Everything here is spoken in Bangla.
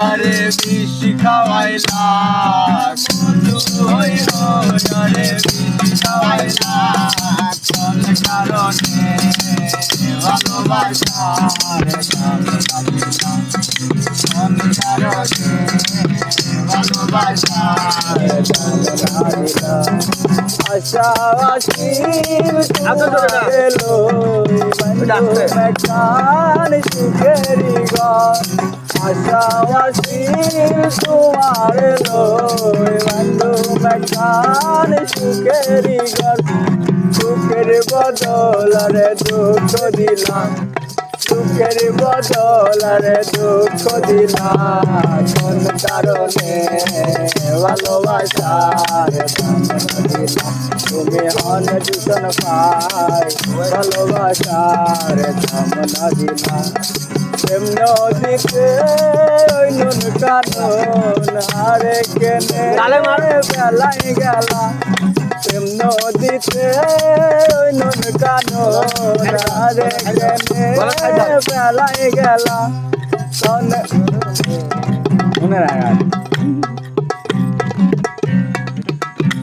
আরে বৃষ্টি খাওয়াইলা বন্ধু হই আরে বৃষ্টি খাওয়াইলা কোন কারণে ভালোবাসার গান গাইলা কোন কারণে ভালোবাসার গান গাইলা আশা আসির এলো মেঘান সুখেরি ঘর আশা আসির তোমার এলো বন্ধু মেঘান সুখেরি ঘর সুখের বদল রে দুঃখ দিলাম সুখের বদল রে দুঃখ দিলাম কোন কারণে ভালোবাসার দিলাম তুমি হন দূষণ পাই ভালোবাসার কামনা দিলাম প্রেম নদীতে ওই নুন কানন হারে কেনে বেলাই গেলা প্রেম নদীতে ওই নুন কানন হারে কেনে বেলাই গেলা মনে রাখা